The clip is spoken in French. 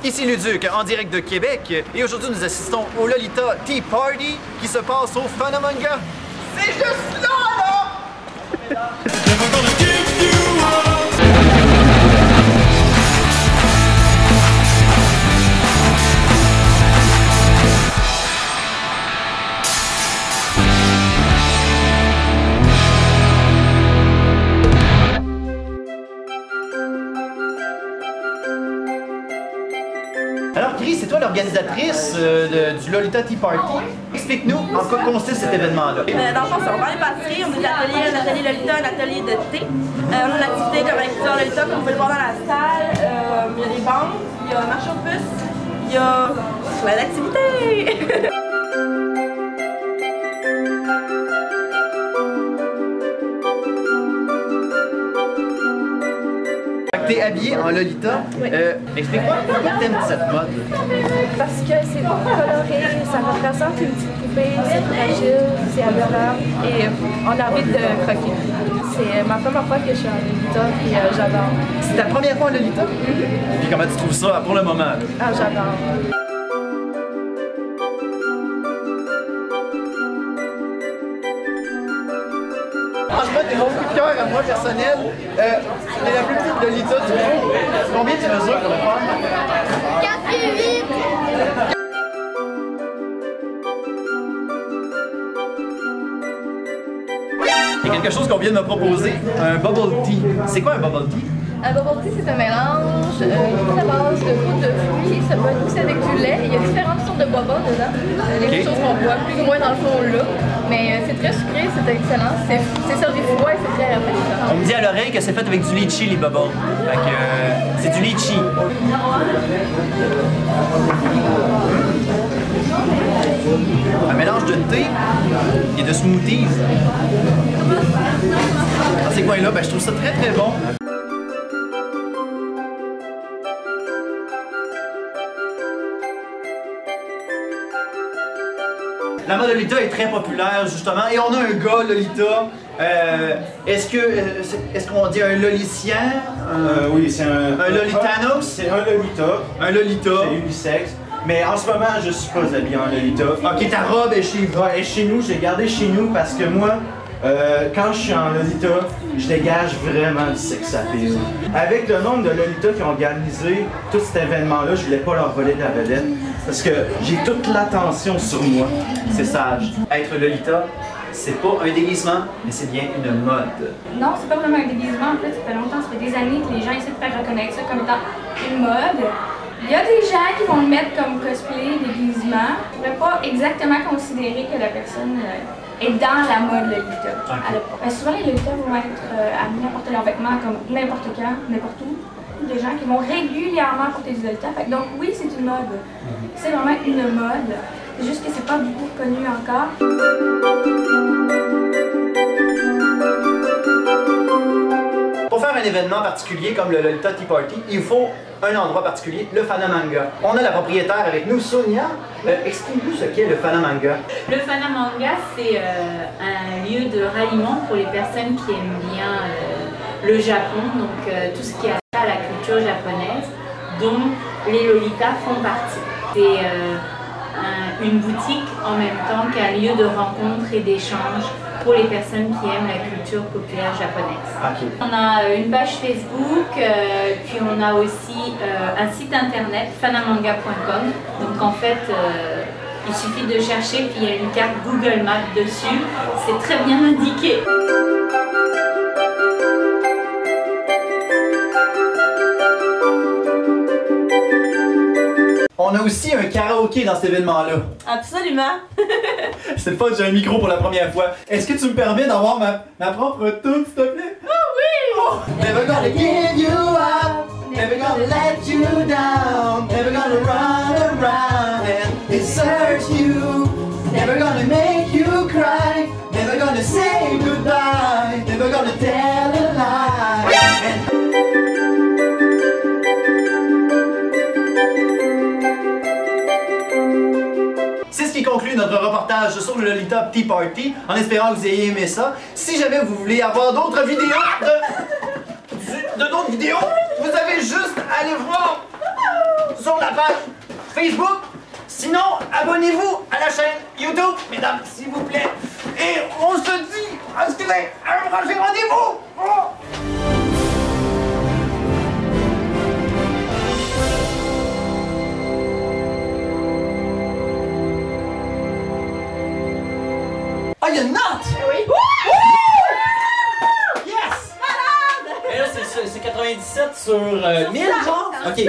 Ici Luduc, en direct de Québec, et aujourd'hui nous assistons au Lolita Tea Party qui se passe au Fanamanga. C'est juste là, là! Alors Chris, c'est toi l'organisatrice du Lolita Tea Party. Explique-nous en quoi consiste cet événement-là. Dans le fond, on va les pâtisseries, on a un atelier Lolita, un atelier de thé. On a une activité comme avec plusieurs Lolita, comme vous pouvez le voir dans la salle. Il y a des banques, il y a un marché aux puces, il y a plein d'activités. T'es habillée en Lolita. Oui. Explique-moi pourquoi t'aimes cette mode. Parce que c'est beaucoup coloré, ça représente une petite poupée, c'est fragile, c'est adorable et on a envie de croquer. C'est ma première fois que je suis en Lolita et j'adore. C'est ta première fois en Lolita? Puis comment tu trouves ça pour le moment? Là? Ah, j'adore. Franchement, t'es mon coup de cœur à moi personnel. T'es la plus petite Lolita du monde. Combien tu mesures pour le faire? 4 et 8! Il y a quelque chose qu'on vient de me proposer, un bubble tea. C'est quoi un bubble tea? Un bubble tea, c'est un mélange qui est à la base de poudre de fruits. Ça peut être aussi avec du lait. Il y a différentes sortes de boba dedans. Les choses qu'on boit plus ou moins dans le fond là. Mais c'est très sucré, c'est excellent. C'est servi froid et c'est très rafraîchissant. On me dit à l'oreille que c'est fait avec du litchi, les bubbles. Fait que c'est du litchi. Un mélange de thé et de smoothies. Dans ces coins-là, je trouve ça très très bon. La mode Lolita est très populaire justement et on a un gars Lolita. Est-ce qu'on dit un lolicien? Oui, c'est un Lolitanos? C'est un Lolita. Un Lolita. C'est unisexe. Mais en ce moment, je suis pas habillé en Lolita. Ok, ta robe est chez vous. Ouais, et chez nous, j'ai gardé chez nous parce que moi, quand je suis en Lolita, je dégage vraiment du sex appeal. Avec le nombre de Lolita qui ont organisé tout cet événement-là, je voulais pas leur voler de la vedette parce que j'ai toute l'attention sur moi. C'est sage. Être Lolita, c'est pas un déguisement, mais c'est bien une mode. Non, c'est pas vraiment un déguisement. En fait, ça fait longtemps, ça fait des années que les gens essaient de faire reconnaître ça comme étant une mode. Il y a des gens qui vont le mettre comme cosplay, déguisement. On ne pourrait pas exactement considérer que la personne est dans la mode Lolita. Okay. Souvent, les Lolitas vont être amenés à porter leurs vêtements comme n'importe quand, n'importe où. Des gens qui vont régulièrement porter du Lolita. Donc oui, c'est une mode. C'est vraiment une mode. C'est juste que c'est pas beaucoup connu encore. Pour faire un événement particulier comme le Lolita Tea Party, il faut un endroit particulier, le Fanamanga. On a la propriétaire avec nous, Sonia. Explique-nous ce qu'est le Fanamanga. Le Fanamanga, c'est un lieu de ralliement pour les personnes qui aiment bien le Japon, donc tout ce qui a trait à la culture japonaise, dont les Lolitas font partie. C'est une boutique en même temps qu'un lieu de rencontre et d'échange pour les personnes qui aiment la culture populaire japonaise. Okay. On a une page Facebook, puis on a aussi un site internet, fanamanga.com. Donc en fait, il suffit de chercher, puis il y a une carte Google Maps dessus. C'est très bien indiqué. On a aussi un karaoké dans cet événement-là. Absolument. C'est le fun, j'ai un micro pour la première fois. Est-ce que tu me permets d'avoir ma propre tune, s'il te plaît? Oh oui! Oh. Never gonna give you up, never gonna let you down, never gonna run around and desert you, never gonna make you cry, never gonna say goodbye, never gonna tell a lie. C'est ce qui conclut notre reportage sur le Lolita Tea Party, en espérant que vous ayez aimé ça. Si jamais vous voulez avoir d'autres vidéos de d'autres vidéos, vous avez juste à aller voir sur la page Facebook. Sinon, abonnez-vous à la chaîne YouTube, mesdames, s'il vous plaît. Et on se dit, excusez, à un prochain rendez-vous. Oh. Ah, il y a une note! Oui. Yes! Malade! Et là, c'est 97 sur 1000, genre? Ok.